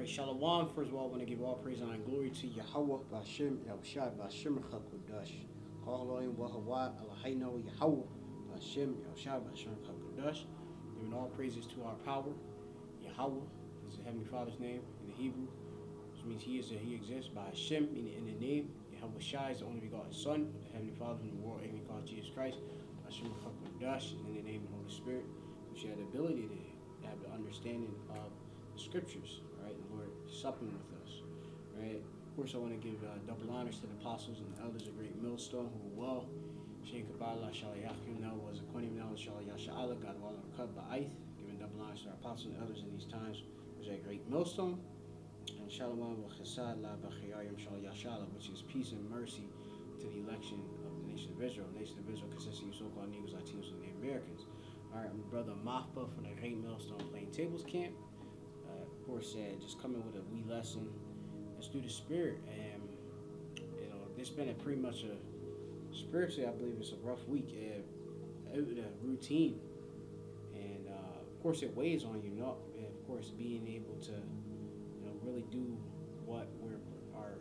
Alright, Shalom. First of all, I want to give all praise and glory to Yahweh, Bashem, Yahushai, Bashem, Chakudash. Kahaloim, Wahawat, Alahaino, Yahweh, Bashem, Yahushai, Bashem, Chakudash. Giving all praises to our power. Yahweh is the Heavenly Father's name in the Hebrew, which means He exists. By Hashem, meaning in the name. Yahweh Shai is the only begotten Son of the Heavenly Father from the world, and we call Jesus Christ. Bashem, Chakudash, in the name of the Holy Spirit, which had the ability to have the understanding of the Scriptures. Right, the Lord supping with us. Right, of course, I want to give double honors to the apostles and the elders of Great Millstone who were well. Shein Kabbalah, Shalayachim, now was a Konim, now was Shalayasha'ala, God Wallah, Kud Ba'aith, giving double honors to our apostles and elders in these times, which is at Great Millstone. And Shalom wa Chesed la B'chayayim Shalayasha'ala, which is peace and mercy to the election of the nation of Israel. The nation of Israel consists of so-called Negroes, Latinos, and Native Americans. All right, my brother Mahba from the Great Millstone Plaintables camp. Of course, just coming with a wee lesson. Let's do the spirit, and it's been a pretty much a spiritually, I believe it's a rough week. A routine, and of course, it weighs on you. Not, and of course, being able to, really do what we are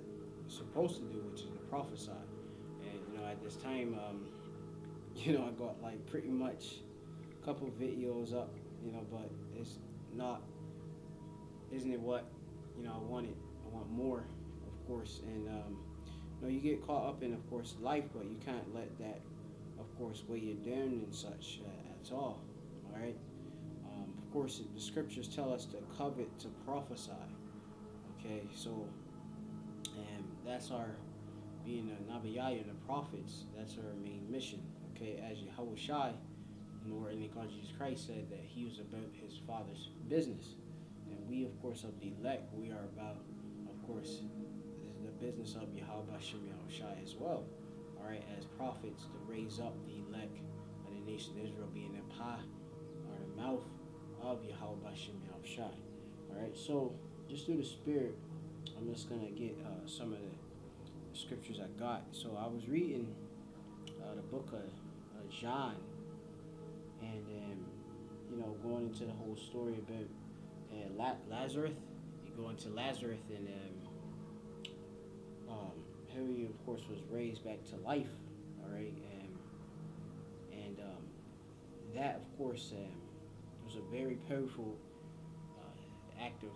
supposed to do, which is to prophesy. And at this time, I got like pretty much a couple videos up, but it's not. Isn't it what I wanted? I want more, of course, and you get caught up in, of course, life, but you can't let that, of course, weigh you down and such at all. All right. Of course, the scriptures tell us to covet to prophesy. Okay, so and that's our being a Nabiyah, the prophets. That's our main mission. Okay, as Yahweh Shai, Lord and God Jesus Christ said that He was about His Father's business. We, of course, of the elect, we are about, of course, the business of Yahweh Bashem Yahushai as well. All right, as prophets to raise up the elect of the nation of Israel, being the pie or the mouth of Yahweh Bashem Yahushai. All right, so just through the Spirit, I'm just gonna get some of the scriptures I got. So I was reading the book of John, and going into the whole story about. Lazarus, you go into Lazarus, and he, of course, was raised back to life. All right, and that, of course, was a very powerful act of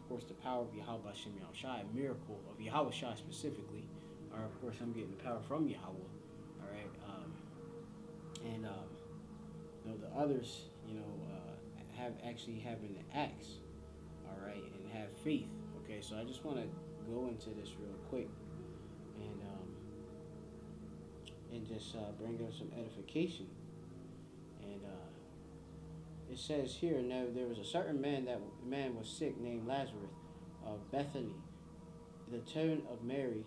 course, the power of Yahweh Bashem Yahushai, a miracle of Yahweh Shai specifically. Or, of course, I'm getting the power from Yahweh. All right, and the others, have actually having the acts, all right, and have faith. Okay, so I just want to go into this real quick, and just bring up some edification. And it says here, now there was a certain man was sick named Lazarus of Bethany, the town of Mary,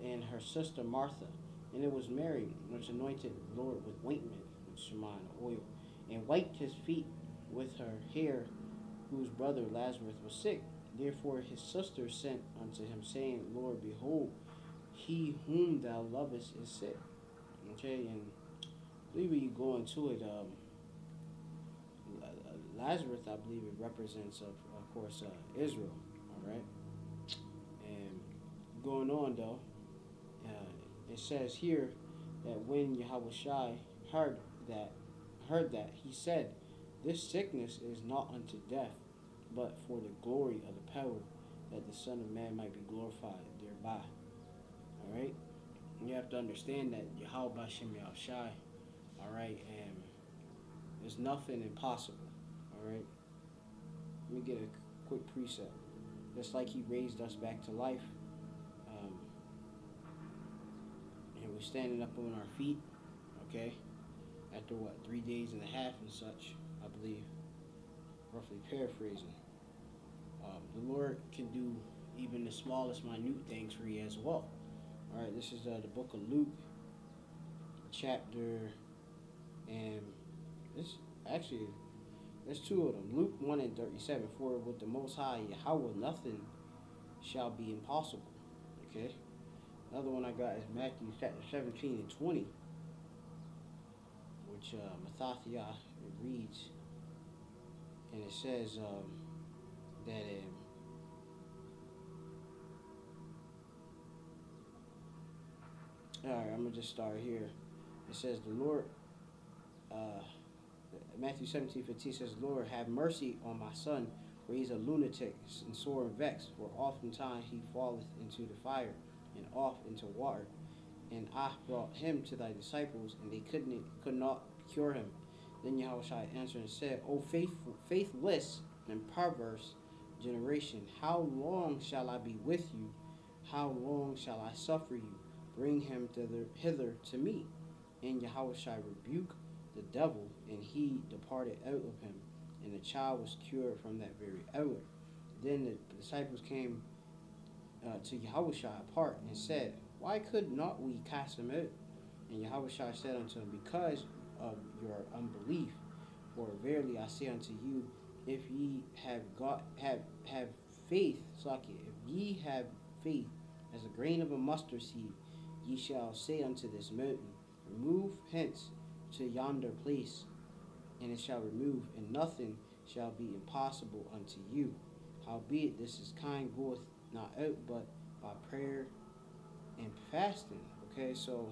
and her sister Martha. And it was Mary which anointed the Lord with ointment, with Shemine oil, and wiped his feet with her hair, whose brother Lazarus was sick. Therefore his sister sent unto him, saying, Lord, behold, he whom thou lovest is sick. Okay, and I believe when you go into it, Lazarus, I believe it represents, of course, Israel. All right, and going on though, it says here that when Yahweh Shai heard that, he said, this sickness is not unto death, but for the glory of the power, that the Son of Man might be glorified thereby. All right? And you have to understand that Yahweh Bashem Yahushai, all right, and there's nothing impossible. All right? Let me get a quick precept. Just like He raised us back to life, and we're standing up on our feet, okay? After 3 days and a half and such, I believe, roughly paraphrasing. The Lord can do even the smallest, minute things for you as well. All right, this is the book of Luke, chapter, and there's two of them. Luke 1 and 37. For with the Most High Yahweh nothing shall be impossible. Okay. Another one I got is Matthew chapter 17 and 20. Which Mathathiah, it reads, and it says, that all right, I'm gonna just start here. It says the Lord, uh, Matthew 17:15 says, Lord, have mercy on my son, for he's a lunatic and sore and vexed. For oftentimes he falleth into the fire and off into water. And I brought him to thy disciples, and they could not cure him. Then Yahushua answered and said, O faithful, faithless and perverse generation, how long shall I be with you? How long shall I suffer you? Bring him hither to me. And Yahushua rebuked the devil, and he departed out of him, and the child was cured from that very hour. Then the disciples came to Yahushua apart and said, Why could not we cast him out? And Yahushua said unto them, Because of your unbelief. For verily I say unto you, if ye have faith, if ye have faith as a grain of a mustard seed, ye shall say unto this mountain, Remove hence to yonder place, and it shall remove, and nothing shall be impossible unto you. Howbeit this is kind goeth not out but by prayer and fasting. Okay, so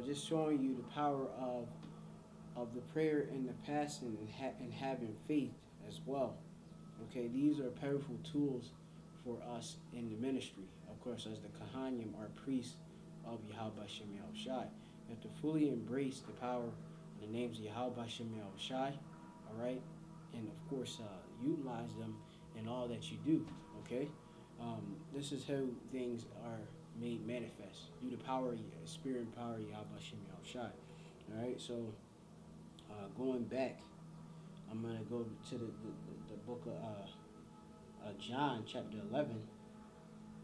just showing you the power of the prayer and the fasting and having faith as well. Okay, these are powerful tools for us in the ministry. Of course, as the Kahanim are priests of Yahweh Shem Yahushai. You have to fully embrace the power and the names of Yahweh Shem Yahushai, all right? And of course, utilize them in all that you do, okay? This is how things are made manifest. Through the power, spirit and power of Yahweh Shem Yahushai, all right? So, going back, I'm going to go to the book of John, chapter 11,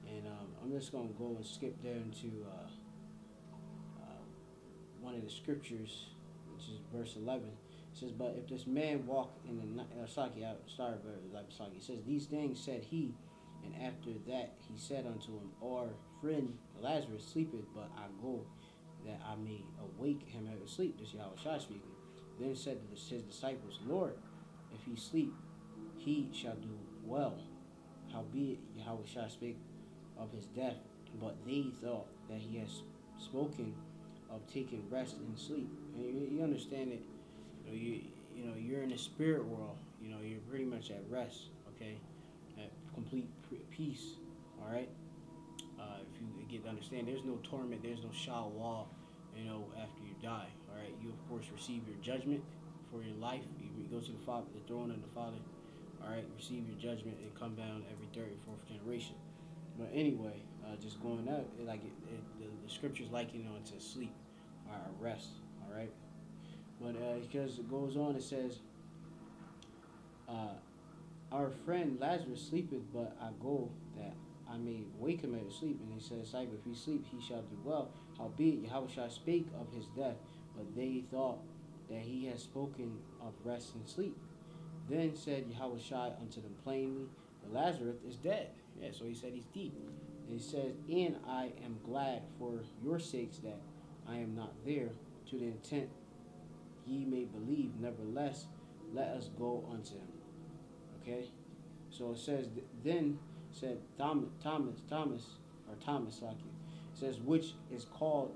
and I'm just going to go and skip down to one of the scriptures, which is verse 11. It says, But if this man walk in the night, it says, These things said he, and after that he said unto him, Our friend Lazarus sleepeth, but I go that I may awake him out of sleep. This is Yahushua speaking. Then said to his disciples, Lord, if he sleep, he shall do well. Howbeit Yahushua spake of his death, but they thought that he has spoken of taking rest and sleep. And you understand that you're in the spirit world. You're pretty much at rest, okay, at complete peace. All right. If you get to understand, there's no torment, there's no shawwal, after you die. All right. You of course receive your judgment for your life. You go to the Father, the throne of the Father. All right. Receive your judgment and come down every third and fourth generation. But anyway, just going out, the scriptures liken to sleep or rest. All right. But because it goes on, it says, our friend Lazarus sleepeth, but I go that I may wake him out of sleep. And he said, Disciple, if he sleep, he shall do well. Howbeit Yahushua spake of his death, but they thought that he had spoken of rest and sleep. Then said Yahushua unto them plainly, Lazarus is dead. Yeah, so he said he's dead. And he says, And I am glad for your sakes that I am not there, to the intent ye may believe. Nevertheless, let us go unto him. Okay? So it says, then said Thomas, like it says, which is called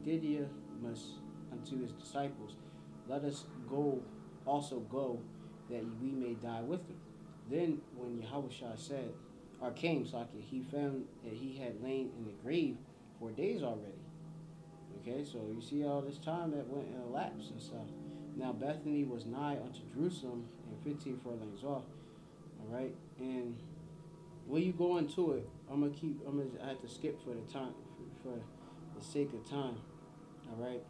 Didymus unto his disciples, let us also go, that we may die with him. Then when Yahushua said, or came, he found that he had lain in the grave 4 days already. Okay, so you see all this time that went and elapsed and stuff. Now Bethany was nigh unto Jerusalem, and 15 furlongs off. All right, and when you go into it, I have to skip for the time, for the sake of time. All right,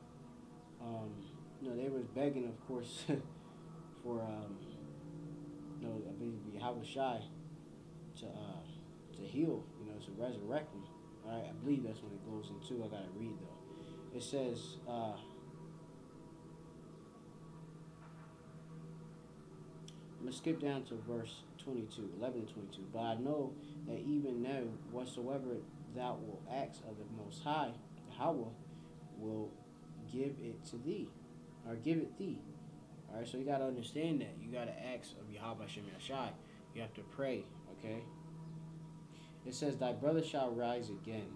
they was begging, of course, for Yahushua to heal, to resurrect him. All right, I believe that's when it goes into. I gotta read though. It says. I'm going to skip down to verse 22, 11 and 22. But I know that even now, whatsoever thou wilt ask of the Most High, Yahweh will give it to thee, or give it thee. All right, so you got to understand that. You got to ask of Yahweh Shem Yashai. You have to pray, okay? It says, thy brother shall rise again.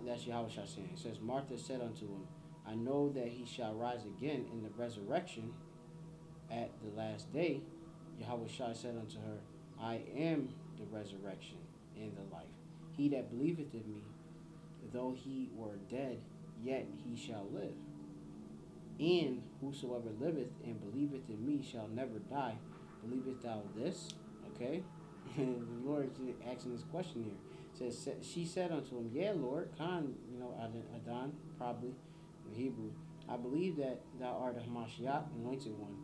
That's Yahweh shall say. It says, Martha said unto him, I know that he shall rise again in the resurrection at the last day. Yahweh shall said unto her, I am the resurrection and the life. He that believeth in me, though he were dead, yet he shall live. And whosoever liveth and believeth in me shall never die. Believest thou this? Okay? And the Lord is asking this question here. It says, she said unto him, yeah, Lord, Khan, Adon, probably in Hebrew, I believe that thou art the Hamashiach, anointed one,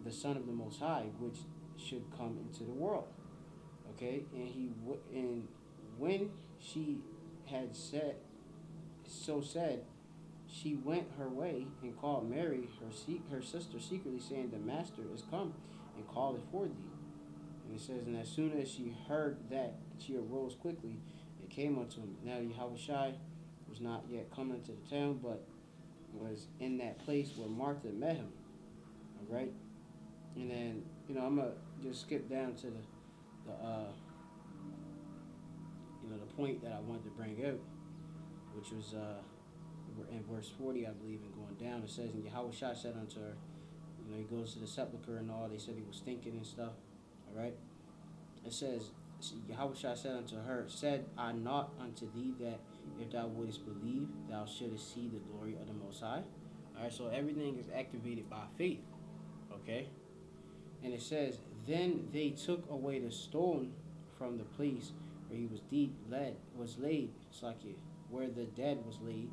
the Son of the Most High, which should come into the world. Okay? And when she had said, she went her way and called Mary, her sister, secretly, saying, the Master is come and calleth for thee. And it says, and as soon as she heard that, she arose quickly and came unto him. Now Yahushua was not yet come into the town, but was in that place where Martha met him. All right? And then, I'm going to just skip down to the point that I wanted to bring out, which was in verse 40, I believe, and going down. It says, and Yahushua said unto her, he goes to the sepulcher and all. They said he was stinking and stuff. All right? It says, Yahushua said unto her, said I not unto thee that if thou wouldest believe, thou shouldest see the glory of the Most High? All right, so everything is activated by faith. Okay? And it says, then they took away the stone from the place where he was laid, Slakia, where the dead was laid.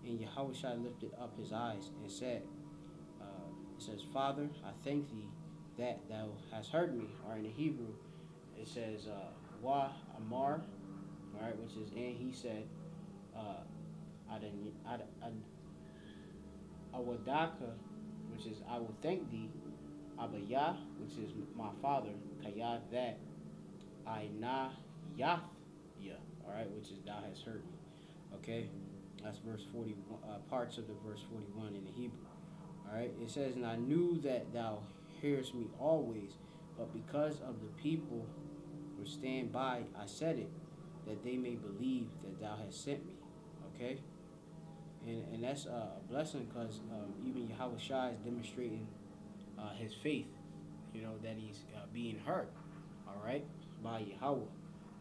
And Yahushua lifted up his eyes and said, it says, Father, I thank thee that thou hast heard me. Or in the Hebrew, it says, Wa Amar, all right, which is, and he said, Awadaka, which is, I will thank thee. Abaya, which is my father. Kaya, that. Aina Yath, all right, which is thou hast heard me. Okay, that's verse 41, parts of the verse 41 in the Hebrew. All right, it says, and I knew that thou hearest me always, but because of the people which stand by, I said it, that they may believe that thou hast sent me. Okay, and that's a blessing, because even Yahushua is demonstrating his faith, that he's being heard, all right, by Yahweh.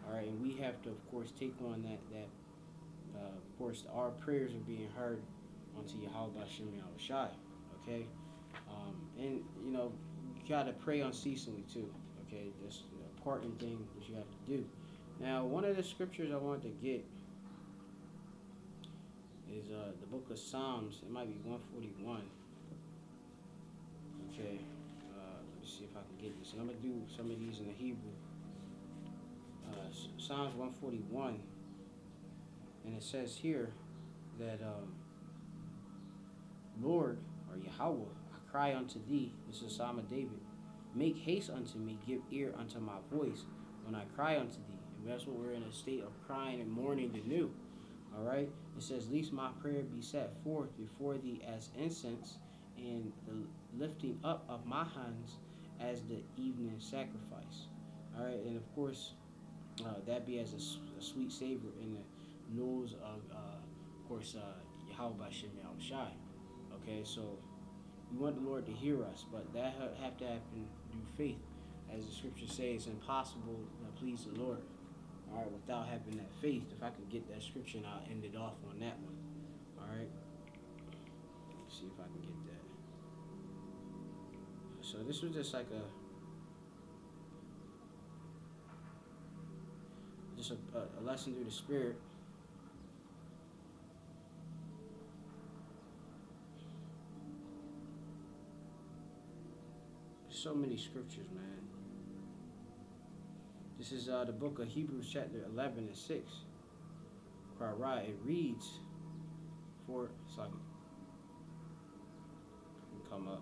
All right, and we have to, of course, take on that of course, our prayers are being heard unto Yahweh Bashem Yahushua. Okay, and you gotta pray unceasingly too. Okay, that's an important thing that you have to do. Now, one of the scriptures I wanted to get is the book of Psalms. It might be 141. Okay, let me see if I can get this. And I'm gonna do some of these in the Hebrew. Psalms 141, and it says here that Lord, or Yahweh, I cry unto thee. This is Psalm of David. Make haste unto me, give ear unto my voice when I cry unto thee. And that's what we're in a state of crying and mourning to do. All right? It says, lest my prayer be set forth before thee as incense, and the lifting up of my hands as the evening sacrifice. All right? And of course, that be as a sweet savor in the nose of course, Yahweh Bashem Yahushua. Okay, so we want the Lord to hear us, but that have to happen through faith. As the scripture says, it's impossible to please the Lord, all right, without having that faith. If I could get that scripture, and I'll end it off on that one. All right, let's see if I can get that. So this was just like a lesson through the Spirit. So many scriptures, man. This is the book of Hebrews chapter 11 and 6. Right, it reads, for second, come up.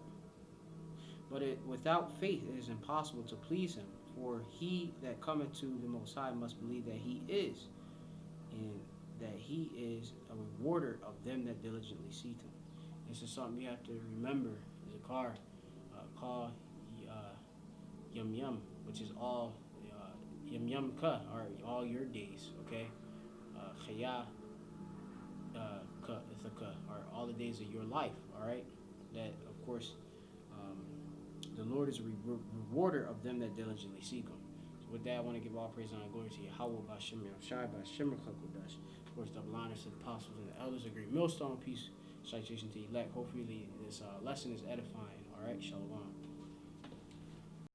But without faith it is impossible to please him. For he that cometh to the Most High must believe that he is, and that he is a rewarder of them that diligently seek him. This is something you have to remember. Zakar, call Yum Yum, which is all Yum Yum Ka, or all your days, okay? Khaya Ka is a Ka, or all the days of your life, all right? That, of course, um, the Lord is a rewarder of them that diligently seek Him. So with that, I want to give all praise and glory to Yahweh, Bashem, Shai, Bashem, Chakodash. Of course, double honors to the apostles and the elders. A great millstone, peace, citation to elect. Hopefully, this lesson is edifying. All right, Shalom.